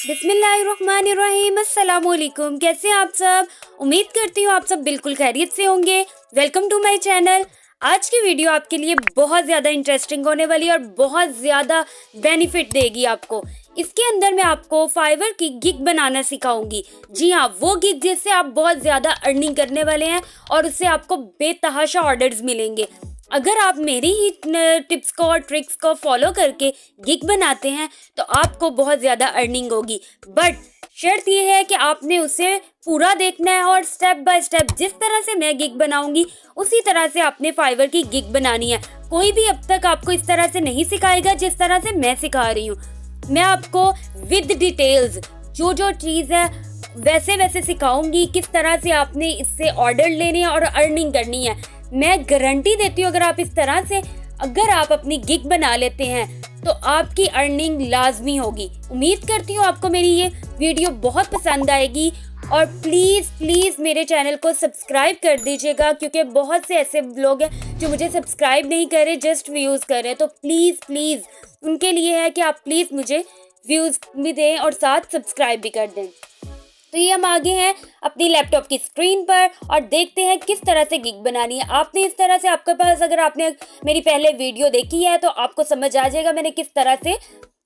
बिस्मिल्लाहिर्रहमानिर्रहीम। अस्सलामुअलैकुम। कैसे हैं आप सब? उम्मीद करती हूँ आप सब बिल्कुल खैरियत से होंगे। Welcome to my channel. आज की वीडियो आपके लिए बहुत ज़्यादा इंटरेस्टिंग होने वाली है और बहुत ज़्यादा बेनिफिट देगी आपको। इसके अंदर मैं आपको फाइवर की गिग बनाना सिखाऊंगी। जी हाँ, वो गिग जिससे आप बहुत ज़्यादा अर्निंग करने वाले हैं और उससे आपको बेतहाशा ऑर्डर्स मिलेंगे। अगर आप मेरी ही टिप्स को और ट्रिक्स को फॉलो करके गिग बनाते हैं तो आपको बहुत ज़्यादा अर्निंग होगी। बट शर्त ये है कि आपने उसे पूरा देखना है और स्टेप बाय स्टेप जिस तरह से मैं गिग बनाऊंगी उसी तरह से आपने फाइवर की गिग बनानी है। कोई भी अब तक आपको इस तरह से नहीं सिखाएगा जिस तरह से मैं सिखा रही हूँ। मैं आपको विद डिटेल्स जो जो चीज़ है वैसे वैसे सिखाऊंगी, किस तरह से आपने इससे ऑर्डर लेने और अर्निंग करनी है। मैं गारंटी देती हूँ अगर आप अपनी गिग बना लेते हैं तो आपकी अर्निंग लाजमी होगी। उम्मीद करती हूँ आपको मेरी ये वीडियो बहुत पसंद आएगी और प्लीज़ प्लीज़ मेरे चैनल को सब्सक्राइब कर दीजिएगा, क्योंकि बहुत से ऐसे लोग हैं जो मुझे सब्सक्राइब नहीं कर रहे, जस्ट व्यूज़ कर रहे हैं। तो प्लीज़ प्लीज़ उनके लिए है कि आप प्लीज़ मुझे व्यूज़ भी दें और साथ सब्सक्राइब भी कर दें। तो ये हम आगे हैं अपनी लैपटॉप की स्क्रीन पर और देखते हैं किस तरह से गिग बनानी है। आपने इस तरह से आपके पास अगर आपने मेरी पहले वीडियो देखी है तो आपको समझ आ जाएगा मैंने किस तरह से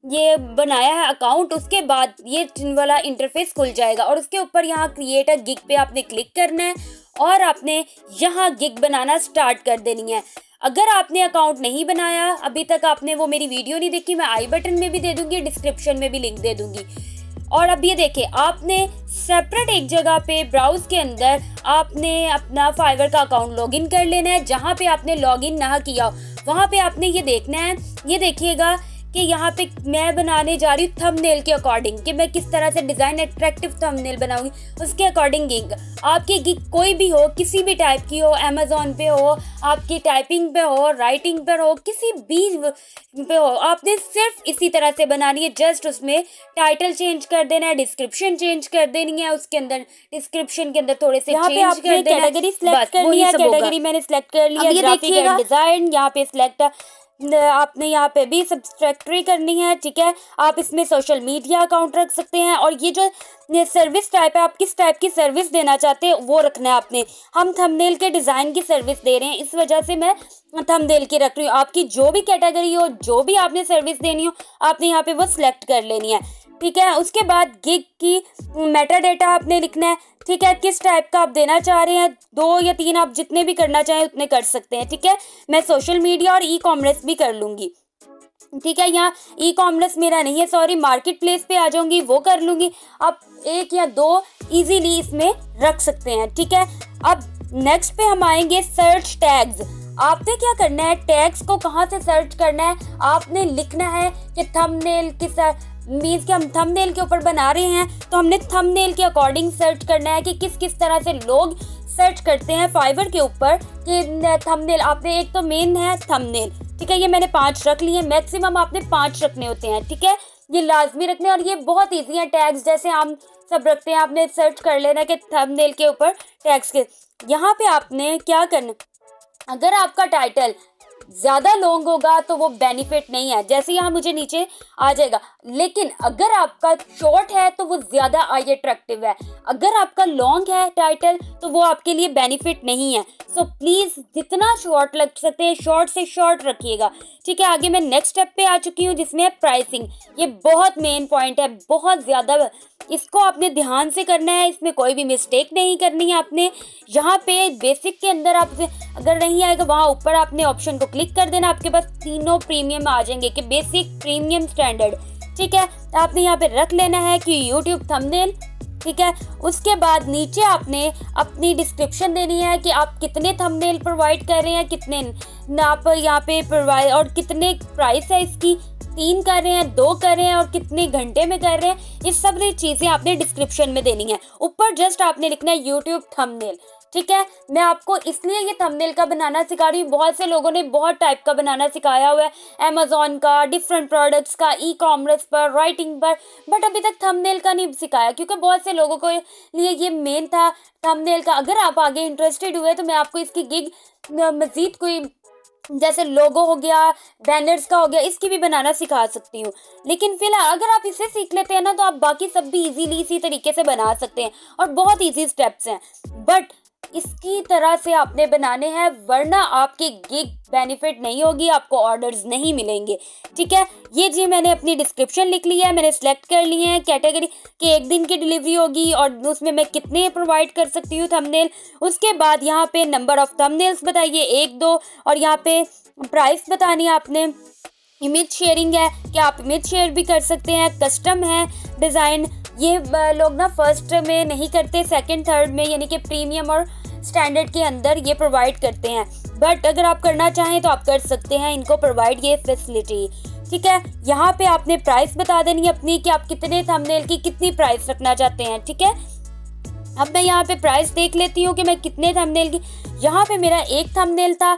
ये बनाया है अकाउंट। उसके बाद ये वाला इंटरफेस खुल जाएगा और उसके ऊपर यहाँ क्रिएट अ गिग पे आपने क्लिक करना है और आपने यहाँ गिग बनाना स्टार्ट कर देनी है। अगर आपने अकाउंट नहीं बनाया अभी तक, आपने वो मेरी वीडियो नहीं देखी, मैं आई बटन में भी दे दूंगी, डिस्क्रिप्शन में भी लिंक दे दूंगी। और अब ये देखिए, आपने सेपरेट एक जगह पे ब्राउज के अंदर आपने अपना फाइवर का अकाउंट लॉगिन कर लेना है। जहाँ पे आपने लॉगिन ना किया वहाँ पे आपने ये देखना है, ये देखिएगा कि यहाँ पे मैं बनाने जा रही हूँ थंबनेल के अकॉर्डिंग, कि मैं किस तरह से डिज़ाइन अट्रैक्टिव थंबनेल बनाऊंगी उसके अकॉर्डिंग गिग। आपकी गिग कोई भी हो, किसी भी टाइप की हो, अमेज़ॉन पे हो, आपकी टाइपिंग पे हो, राइटिंग पर हो, किसी भी पे हो, आपने सिर्फ इसी तरह से बनानी है। जस्ट उसमें टाइटल चेंज कर देना है, डिस्क्रिप्शन चेंज कर देनी है, उसके अंदर डिस्क्रिप्शन के अंदर थोड़े से चेंज कर देना है। कैटेगरी सिलेक्ट करनी है, कैटेगरी मैंने सिलेक्ट कर लिया, ग्राफिक एंड डिज़ाइन यहाँ पे सिलेक्ट आपने यहाँ पे भी सब्सट्रैक्टरी करनी है। ठीक है, आप इसमें सोशल मीडिया अकाउंट रख सकते हैं और ये जो सर्विस टाइप है, आप किस टाइप की सर्विस देना चाहते हैं वो रखना है आपने। हम थंबनेल के डिज़ाइन की सर्विस दे रहे हैं, इस वजह से मैं थंबनेल की रख रही हूँ। आपकी जो भी कैटेगरी हो, जो भी आपने सर्विस देनी हो, आपने यहाँ पे वो सिलेक्ट कर लेनी है। ठीक है, उसके बाद गिग की मेटा डेटा आपने लिखना है। ठीक है, किस टाइप का आप देना चाह रहे हैं, 2 या 3 आप जितने भी करना चाहें उतने कर सकते हैं। ठीक है, मैं सोशल मीडिया और ई कॉमर्स भी कर लूँगी। ठीक है, यहाँ ई कॉमर्स मेरा नहीं है, सॉरी, मार्केट प्लेस पे आ जाऊंगी, वो कर लूँगी। आप 1 या 2 इजीली इसमें रख सकते हैं। ठीक है, अब नेक्स्ट पे हम आएंगे सर्च टैग्स। आपने क्या करना है, टैग्स को कहाँ से सर्च करना है, आपने लिखना है कि थंबनेल किस मीन्स कि हम थंबनेल के ऊपर बना रहे हैं तो हमने थंबनेल के अकॉर्डिंग सर्च करना है कि किस किस तरह से लोग सर्च करते हैं फाइवर के ऊपर कि थंबनेल। आपने एक तो मेन है थंबनेल, ठीक है, ये मैंने 5 रख लिए, मैक्सिमम आपने 5 रखने होते हैं। ठीक है, ये लाजमी रखने और ये बहुत ईजी है। टैग्स जैसे हम सब रखते हैं, आपने सर्च कर लेना कि थंबनेल के ऊपर टैग्स के। यहाँ पे आपने क्या करना, अगर आपका टाइटल ज़्यादा लॉन्ग होगा तो वो बेनिफिट नहीं है, जैसे यहाँ मुझे नीचे आ जाएगा। लेकिन अगर आपका शॉर्ट है तो वो ज़्यादा आई अट्रैक्टिव है। अगर आपका लॉन्ग है टाइटल तो वो आपके लिए बेनिफिट नहीं है। सो प्लीज़ जितना शॉर्ट लग सकते हैं शॉर्ट से शॉर्ट रखिएगा। ठीक है, आगे मैं नेक्स्ट स्टेप पे आ चुकी हूँ जिसमें है प्राइसिंग। ये बहुत मेन पॉइंट है, बहुत ज़्यादा, इसको आपने ध्यान से करना है, इसमें कोई भी मिस्टेक नहीं करनी है आपने। यहाँ पे बेसिक के अंदर आप अगर नहीं आएगा वहाँ ऊपर आपने ऑप्शन को क्लिक कर देना, आपके पास तीनों प्रीमियम आ जाएंगे कि बेसिक, प्रीमियम, स्टैंडर्ड। ठीक है, आपने यहाँ पे रख लेना है कि यूट्यूब थंबनेल। ठीक है, उसके बाद नीचे आपने अपनी डिस्क्रिप्शन देनी है कि आप कितने थंबनेल प्रोवाइड कर रहे हैं, कितने आप यहाँ पे प्रोवाइड और कितने प्राइस है इसकी, 3 कर रहे हैं, 2 कर रहे हैं और कितने घंटे में कर रहे हैं। ये सब चीज़ें आपने डिस्क्रिप्शन में देनी है। ऊपर जस्ट आपने लिखना है यूट्यूब थंबनेल। ठीक है, मैं आपको इसलिए ये थंबनेल का बनाना सिखा रही हूँ, बहुत से लोगों ने बहुत टाइप का बनाना सिखाया हुआ है, अमेज़ॉन का, डिफरेंट प्रोडक्ट्स का, ई कॉमर्स पर, राइटिंग पर, बट अभी तक थंबनेल का नहीं सिखाया, क्योंकि बहुत से लोगों को लिए ये मेन था थंबनेल का। अगर आप आगे इंटरेस्टेड हुए तो मैं आपको इसकी गिग मज़ीद कोई जैसे लोगो हो गया, बैनर्स का हो गया, इसकी भी बनाना सिखा सकती हूँ। लेकिन फिलहाल अगर आप इसे सीख लेते हैं ना तो आप बाकी सब भी इजीली इसी तरीके से बना सकते हैं और बहुत इजी स्टेप्स हैं। बट इसकी तरह से आपने बनाने हैं, वरना आपकी गिग बेनिफिट नहीं होगी, आपको ऑर्डर्स नहीं मिलेंगे। ठीक है, ये जी मैंने अपनी डिस्क्रिप्शन लिख ली है, मैंने सेलेक्ट कर लिए हैं कैटेगरी कि 1 दिन की डिलीवरी होगी और उसमें मैं कितने प्रोवाइड कर सकती हूँ थंबनेल। उसके बाद यहाँ पे नंबर ऑफ थंबनेल्स बताइए 1 2, और यहाँ पे प्राइस बतानी है आपने। इमेज शेयरिंग है कि आप इमेज शेयर भी कर सकते हैं। कस्टम है डिज़ाइन, ये लोग ना फर्स्ट में नहीं करते, सेकंड थर्ड में यानी कि प्रीमियम और स्टैंडर्ड के अंदर ये प्रोवाइड करते हैं। बट अगर आप करना चाहें तो आप कर सकते हैं इनको प्रोवाइड ये फैसिलिटी। ठीक है, यहाँ पे आपने प्राइस बता देनी है अपनी कि आप कितने थंबनेल की कितनी प्राइस रखना चाहते हैं। ठीक है, अब मैं यहाँ पे प्राइस देख लेती हूँ कि मैं कितने थंबनेल की। यहाँ पे मेरा 1 थंबनेल था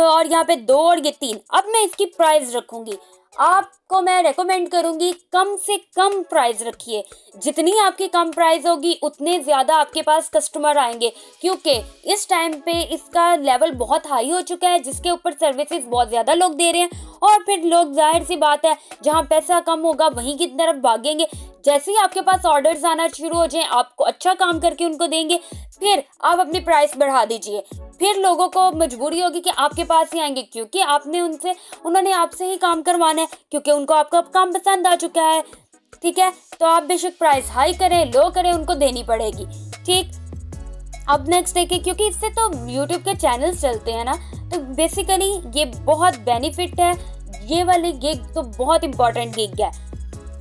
और यहाँ पे 2 और ये 3। अब मैं इसकी प्राइस रखूंगी। आपको मैं रेकमेंड करूंगी कम से कम प्राइस रखिए। जितनी आपकी कम प्राइस होगी उतने ज़्यादा आपके पास कस्टमर आएंगे, क्योंकि इस टाइम पे इसका लेवल बहुत हाई हो चुका है, जिसके ऊपर सर्विसेज बहुत ज़्यादा लोग दे रहे हैं। और फिर लोग, जाहिर सी बात है, जहाँ पैसा कम होगा वहीं की तरफ भागेंगे। जैसे ही आपके पास ऑर्डर्स आना शुरू हो जाए, आपको अच्छा काम करके उनको देंगे, फिर आप अपनी प्राइस बढ़ा दीजिए। फिर लोगों को मजबूरी होगी कि आपके पास ही आएंगे, क्योंकि उन्होंने आपसे ही काम करवाना है, क्योंकि उनको आपका काम पसंद आ चुका है। ठीक है, तो आप बेशक प्राइस हाई करें लो करें, उनको देनी पड़ेगी। ठीक, अब नेक्स्ट देखिए, क्योंकि इससे तो YouTube के चैनल्स चलते हैं ना, तो बेसिकली ये बहुत बेनिफिट है। ये वाली गिग तो बहुत इंपॉर्टेंट गिग है।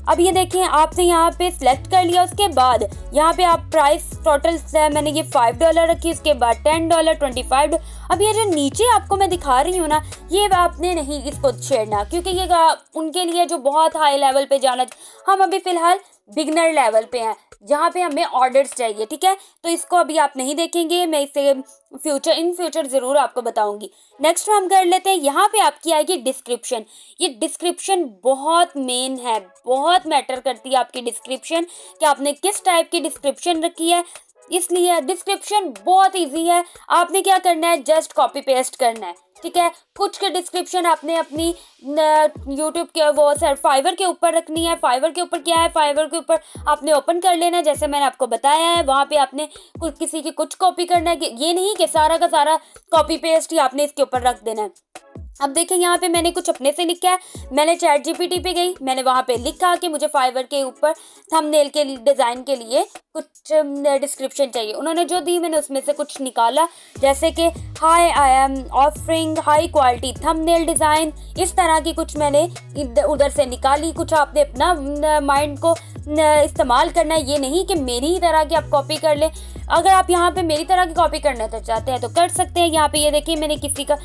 अब ये देखें, आपने यहाँ पे सिलेक्ट कर लिया, उसके बाद यहाँ पे आप प्राइस टोटल मैंने ये $5 रखी, उसके बाद $10 $25। अब ये जो नीचे आपको मैं दिखा रही हूँ ना, ये आपने नहीं इसको छेड़ना, क्योंकि ये उनके लिए जो बहुत हाई लेवल पे जाना। हम अभी फ़िलहाल बिगनर लेवल पे हैं, जहाँ पे हमें ऑर्डर्स चाहिए। ठीक है, तो इसको अभी आप नहीं देखेंगे, मैं इसे इन फ्यूचर ज़रूर आपको बताऊंगी। नेक्स्ट हम कर लेते हैं, यहाँ पे आपकी आएगी डिस्क्रिप्शन। ये डिस्क्रिप्शन बहुत मेन है, बहुत मैटर करती है आपकी डिस्क्रिप्शन कि आपने किस टाइप की डिस्क्रिप्शन रखी है। इसलिए डिस्क्रिप्शन बहुत इजी है, आपने क्या करना है, जस्ट कॉपी पेस्ट करना है। ठीक है, कुछ के डिस्क्रिप्शन आपने अपनी यूट्यूब के फाइवर के ऊपर रखनी है। फाइवर के ऊपर क्या है, फाइवर के ऊपर आपने ओपन कर लेना है, जैसे मैंने आपको बताया है। वहाँ पे आपने किसी की कुछ कॉपी करना है, ये नहीं कि सारा का सारा कॉपी पेस्ट ही आपने इसके ऊपर रख देना है। अब देखिए, यहाँ पे मैंने कुछ अपने से लिखा है। मैंने ChatGPT पे गई, मैंने वहाँ पे लिखा कि मुझे फाइवर के ऊपर थंबनेल के डिज़ाइन के लिए कुछ डिस्क्रिप्शन चाहिए। उन्होंने जो दी, मैंने उसमें से कुछ निकाला, जैसे कि high I am offering high quality thumbnail design. इस तरह की कुछ मैंने उधर से निकाली। कुछ आपने अपना माइंड को इस्तेमाल करना है, ये नहीं कि मेरी ही तरह की आप कॉपी कर लें। अगर आप यहाँ पे मेरी तरह की कॉपी करना तो चाहते हैं तो कर सकते हैं। यहाँ पे ये देखिए, मैंने किसी का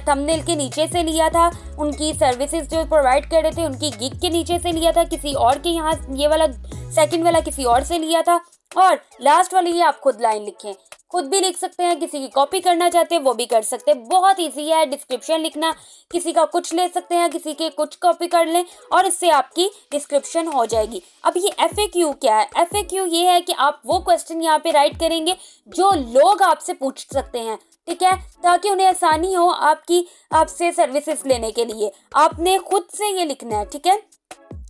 थंबनेल के नीचे से लिया था, उनकी सर्विसेज जो प्रोवाइड कर रहे थे उनकी गिग के नीचे से लिया था, किसी और के यहाँ ये वाला सेकंड वाला किसी और से लिया था, और लास्ट वाली ये आप खुद लाइन लिखें। खुद भी लिख सकते हैं, किसी की कॉपी करना चाहते हैं वो भी कर सकते हैं। बहुत ईजी है डिस्क्रिप्शन लिखना, किसी का कुछ ले सकते हैं, किसी के कुछ कॉपी कर लें और इससे आपकी डिस्क्रिप्शन हो जाएगी। अब ये FAQ क्या है? FAQ ये है कि आप वो क्वेश्चन यहाँ पे राइट करेंगे जो लोग आपसे पूछ सकते हैं। ठीक है, ताकि उन्हें आसानी हो आपसे सर्विसेज लेने के लिए। आपने खुद से ये लिखना है। ठीक है,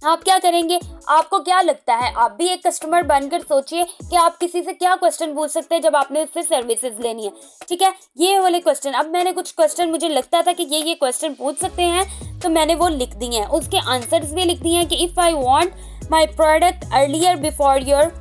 आप क्या करेंगे, आपको क्या लगता है, आप भी एक कस्टमर बनकर सोचिए कि आप किसी से क्या क्वेश्चन पूछ सकते हैं जब आपने उससे सर्विसेज लेनी है। ठीक है, ये वाले क्वेश्चन। अब मैंने कुछ क्वेश्चन मुझे लगता था कि ये क्वेश्चन पूछ सकते हैं, तो मैंने वो लिख दिए हैं। उसके आंसर्स भी लिख दिए हैं कि if I want my product earlier before your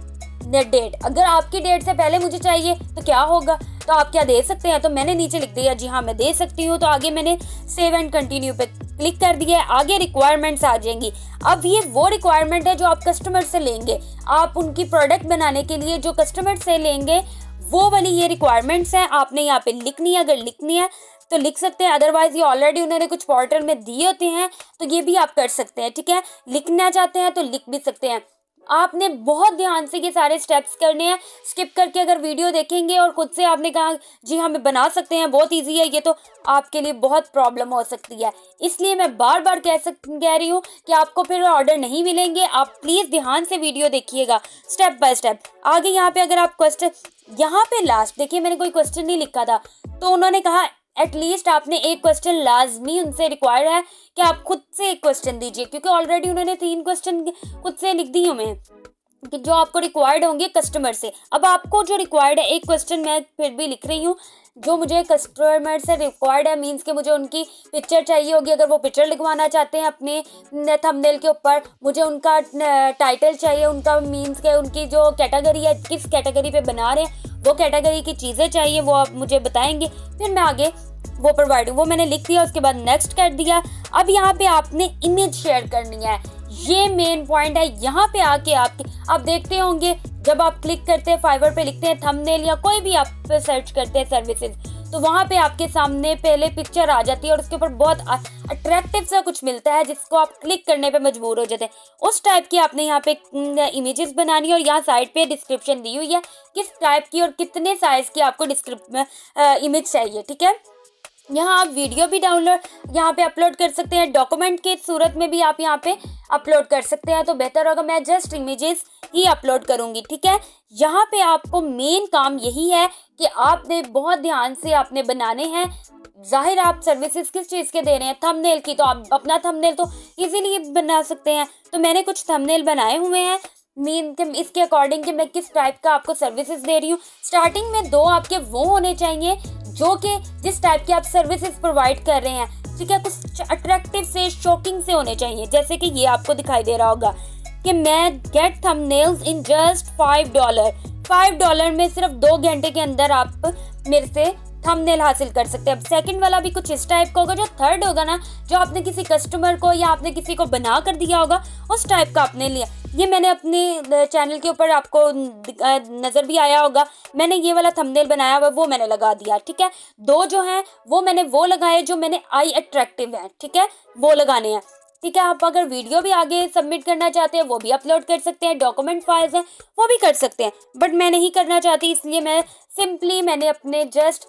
date, अगर आपकी डेट से पहले मुझे चाहिए तो क्या होगा, तो आप क्या दे सकते हैं। तो मैंने नीचे लिख दिया जी हाँ मैं दे सकती हूँ। तो आगे मैंने सेव एंड कंटिन्यू पे क्लिक कर दिया है। आगे रिक्वायरमेंट्स आ जाएंगी। अब ये वो रिक्वायरमेंट है जो आप कस्टमर से लेंगे, आप उनकी प्रोडक्ट बनाने के लिए जो कस्टमर से लेंगे वो वाली ये रिक्वायरमेंट्स हैं। आपने यहाँ पे लिखनी है, अगर लिखनी है तो लिख सकते हैं, अदरवाइज ये ऑलरेडी उन्होंने कुछ पोर्टल में दिए होते हैं तो ये भी आप कर सकते हैं। ठीक है, लिखना चाहते हैं तो लिख भी सकते हैं। आपने बहुत ध्यान से ये सारे स्टेप्स करने हैं, स्किप करके अगर वीडियो देखेंगे और खुद से आपने कहा जी हम बना सकते हैं, बहुत इजी है, ये तो आपके लिए बहुत प्रॉब्लम हो सकती है। इसलिए मैं बार बार कह रही हूँ कि आपको फिर ऑर्डर नहीं मिलेंगे। आप प्लीज़ ध्यान से वीडियो देखिएगा स्टेप बाय स्टेप। आगे यहाँ पे अगर आप क्वेश्चन, यहाँ पे लास्ट देखिए मैंने कोई क्वेश्चन नहीं लिखा था, तो उन्होंने कहा एटलीस्ट आपने एक क्वेश्चन लाजमी उनसे रिक्वायर है कि आप खुद से एक क्वेश्चन दीजिए, क्योंकि ऑलरेडी उन्होंने 3 क्वेश्चन खुद से लिख दिए हुए हैं कि जो आपको रिक्वायर्ड होंगे कस्टमर से। अब आपको जो रिक्वायर्ड है, एक क्वेश्चन मैं फिर भी लिख रही हूँ, जो मुझे कस्टमर से रिक्वायर्ड है, मीन्स कि मुझे उनकी पिक्चर चाहिए होगी, अगर वो पिक्चर लिखवाना चाहते हैं अपने थंबनेल के ऊपर, मुझे उनका टाइटल चाहिए, उनका मीन्स के उनकी जो कैटेगरी है, किस कैटेगरी पे बना रहे हैं, वो कैटेगरी की चीज़ें चाहिए, वो आप मुझे बताएंगे, फिर मैं आगे वो प्रोवाइड, वो मैंने लिख दिया, उसके बाद नेक्स्ट कर दिया। अब यहाँ पे आपने इमेज शेयर करनी है, ये मेन पॉइंट है। यहाँ पे आके आप देखते होंगे जब आप क्लिक करते हैं, फाइवर पे लिखते हैं थंबनेल या कोई भी आप सर्च करते हैं सर्विसेज, तो वहाँ पे आपके सामने पहले पिक्चर आ जाती है और उसके ऊपर बहुत अट्रैक्टिव सा कुछ मिलता है जिसको आप क्लिक करने पे मजबूर हो जाते हैं। उस टाइप की आपने यहाँ पे इमेजेस बनानी है और यहाँ साइड पे डिस्क्रिप्शन दी हुई है किस टाइप की और कितने साइज की आपको इमेज चाहिए, ठीक है। यहाँ आप वीडियो भी डाउनलोड यहाँ पे अपलोड कर सकते हैं, डॉक्यूमेंट के सूरत में भी आप यहाँ पे अपलोड कर सकते हैं, तो बेहतर होगा मैं जस्ट इमेजेस ही अपलोड करूँगी, ठीक है। यहाँ पे आपको मेन काम यही है कि आपने बहुत ध्यान से आपने बनाने हैं। जाहिर आप सर्विसेज किस चीज़ के दे रहे हैं, थंबनेल की, तो आप अपना थंबनेल तो इजीली बना सकते हैं। तो मैंने कुछ थंबनेल बनाए हुए हैं मीन के इसके अकॉर्डिंग कि मैं किस टाइप का आपको सर्विसेज दे रही हूँ। स्टार्टिंग में 2 आपके वो होने चाहिए जो कि जिस टाइप की आप सर्विसेज प्रोवाइड कर रहे हैं, ठीक है, कुछ अट्रैक्टिव से, शॉकिंग से होने चाहिए। जैसे कि ये आपको दिखाई दे रहा होगा कि मैं गेट थंबनेल्स इन जस्ट $5। $5 में सिर्फ 2 घंटे के अंदर आप मेरे से थंबनेल हासिल कर सकते हैं। अब सेकंड वाला भी कुछ इस टाइप का होगा। जो थर्ड होगा ना, जो आपने किसी कस्टमर को या आपने किसी को बना कर दिया होगा, उस टाइप का आपने लिया। ये मैंने अपने चैनल के ऊपर आपको नज़र भी आया होगा, मैंने ये वाला थंबनेल बनाया हुआ, वो मैंने लगा दिया, ठीक है। 2 जो हैं वो मैंने वो लगाए जो मैंने आई अट्रैक्टिव हैं, ठीक है, वो लगाने हैं, ठीक है। आप अगर वीडियो भी आगे सबमिट करना चाहते हैं वो भी अपलोड कर सकते हैं, डॉक्यूमेंट फाइल्स हैं वो भी कर सकते हैं, बट मैं नहीं करना चाहती, इसलिए मैंने अपने जस्ट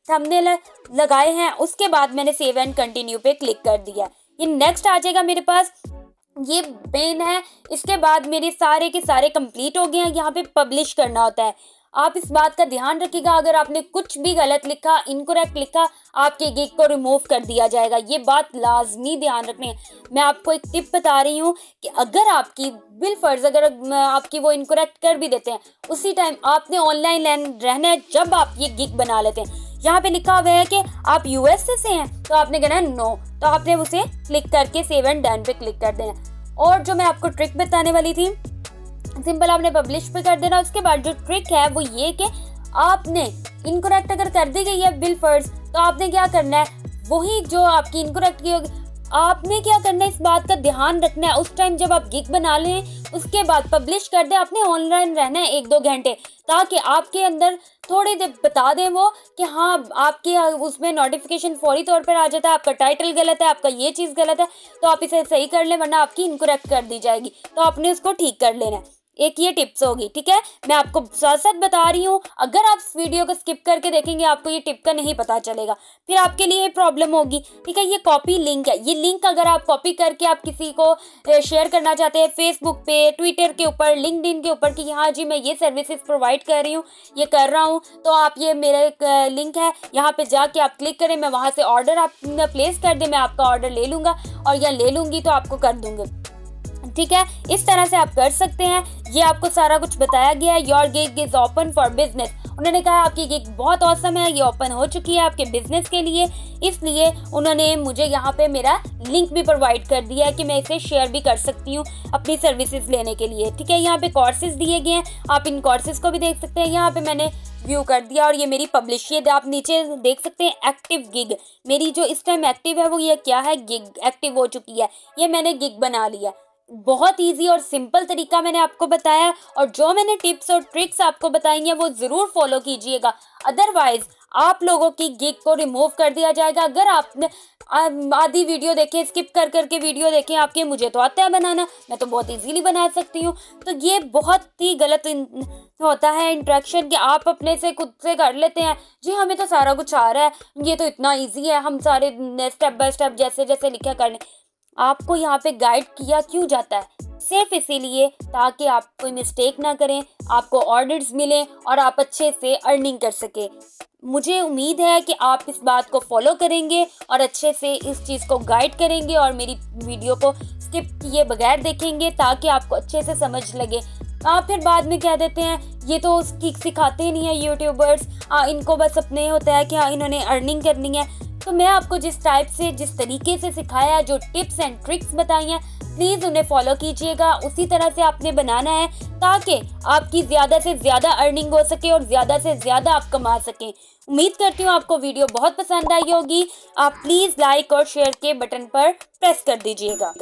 थंबनेल लगाए हैं। उसके बाद मैंने सेव एंड कंटिन्यू पे क्लिक कर दिया। ये नेक्स्ट आ जाएगा मेरे पास, ये पेन है। इसके बाद मेरे सारे के सारे कंप्लीट हो गए हैं। यहाँ पे पब्लिश करना होता है। आप इस बात का ध्यान रखिएगा, अगर आपने कुछ भी गलत लिखा, इनकरेक्ट लिखा, आपके गिग को रिमूव कर दिया जाएगा। ये बात लाजमी ध्यान रखनी है। मैं आपको एक टिप बता रही हूँ कि अगर आपकी बिलफर्ज अगर आपकी वो इनकरेक्ट कर भी देते हैं, उसी टाइम आपने ऑनलाइन रहना है जब आप ये गिग बना लेते हैं। यहाँ पे लिखा हुआ है कि आप यूएसए से हैं, तो आपने कहना है नो, तो आपने उसे क्लिक करके सेव एंड डन पे क्लिक कर देना। और जो मैं आपको ट्रिक बताने वाली थी, सिंपल आपने पब्लिश पे कर देना। उसके बाद जो ट्रिक है वो ये कि आपने इनकरेक्ट अगर कर दी गई है बिलफर्ज, तो आपने क्या करना है, वही जो आपकी इनकरेक्ट की होगी, आपने क्या करना है, इस बात का ध्यान रखना है। उस टाइम जब आप गिग बना लें, उसके बाद पब्लिश कर दें, आपने ऑनलाइन रहना है 1-2 घंटे, ताकि आपके अंदर थोड़ी देर बता दें वो कि हाँ, आपके उसमें नोटिफिकेशन फौरी तौर पर आ जाता है, आपका टाइटल गलत है, आपका ये चीज़ गलत है, तो आप इसे सही कर लें, वरना आपकी इनकरेक्ट कर दी जाएगी, तो आपने उसको ठीक कर लेना है। एक ये टिप्स होगी, ठीक है। मैं आपको साथ साथ बता रही हूँ, अगर आप इस वीडियो को स्किप करके देखेंगे आपको ये टिप का नहीं पता चलेगा, फिर आपके लिए प्रॉब्लम होगी, ठीक है। ये कॉपी लिंक है, ये लिंक अगर आप कॉपी करके आप किसी को शेयर करना चाहते हैं फेसबुक पे, ट्विटर के ऊपर, लिंक्डइन के ऊपर कि हाँ जी मैं ये सर्विसेज प्रोवाइड कर रही हूँ, ये कर रहा हूँ, तो आप ये मेरा एक लिंक है, यहाँ पे जाके आप क्लिक करें, मैं वहाँ से ऑर्डर आप प्लेस कर दें, मैं आपका ऑर्डर ले लूँगा और या ले लूँगी तो आपको कर दूँगी, ठीक है। इस तरह से आप कर सकते हैं। ये आपको सारा कुछ बताया गया है। Your gig is open for business. उन्होंने कहा आपकी गिग बहुत ऑसम है, ये ओपन हो चुकी है आपके बिजनेस के लिए, इसलिए उन्होंने मुझे यहाँ पे मेरा लिंक भी प्रोवाइड कर दिया है कि मैं इसे शेयर भी कर सकती हूँ अपनी सर्विसेज लेने के लिए, ठीक है। यहाँ पे कोर्सेज दिए गए हैं, आप इन कोर्सेज को भी देख सकते हैं। यहाँ पे मैंने व्यू कर दिया और ये मेरी पब्लिश, ये आप नीचे देख सकते हैं एक्टिव गिग, मेरी जो इस टाइम एक्टिव है वो ये क्या है, गिग एक्टिव हो चुकी है, ये मैंने गिग बना लिया। बहुत इजी और सिंपल तरीका मैंने आपको बताया, और जो मैंने टिप्स और ट्रिक्स आपको बताई हैं वो ज़रूर फॉलो कीजिएगा, अदरवाइज आप लोगों की गिग को रिमूव कर दिया जाएगा। अगर आपने आधी वीडियो देखें, स्किप कर करके वीडियो देखें, आपके मुझे तो आता है बनाना, मैं तो बहुत इजीली बना सकती हूँ, तो ये बहुत ही गलत होता है इंट्रैक्शन कि आप अपने से खुद से कर लेते हैं, जी हमें तो सारा कुछ आ रहा है, ये तो इतना ईजी है, हम सारे स्टेप बाय स्टेप जैसे जैसे लिखा कर लें। आपको यहाँ पे गाइड किया क्यों जाता है, सिर्फ इसीलिए ताकि आप कोई मिस्टेक ना करें, आपको ऑर्डर्स मिलें और आप अच्छे से अर्निंग कर सकें। मुझे उम्मीद है कि आप इस बात को फॉलो करेंगे और अच्छे से इस चीज़ को गाइड करेंगे और मेरी वीडियो को स्किप किए बगैर देखेंगे ताकि आपको अच्छे से समझ लगे। आप फिर बाद में कह देते हैं ये तो सिखाते ही नहीं है यूट्यूबर्स, इनको बस अपने होता है कि हाँ इन्होंने अर्निंग करनी है। तो मैं आपको जिस टाइप से जिस तरीके से सिखाया है, जो टिप्स एंड ट्रिक्स बताई हैं, प्लीज़ उन्हें फॉलो कीजिएगा। उसी तरह से आपने बनाना है ताकि आपकी ज़्यादा से ज़्यादा अर्निंग हो सके और ज़्यादा से ज़्यादा आप कमा सकें। उम्मीद करती हूँ आपको वीडियो बहुत पसंद आई होगी। आप प्लीज़ लाइक और शेयर के बटन पर प्रेस कर दीजिएगा।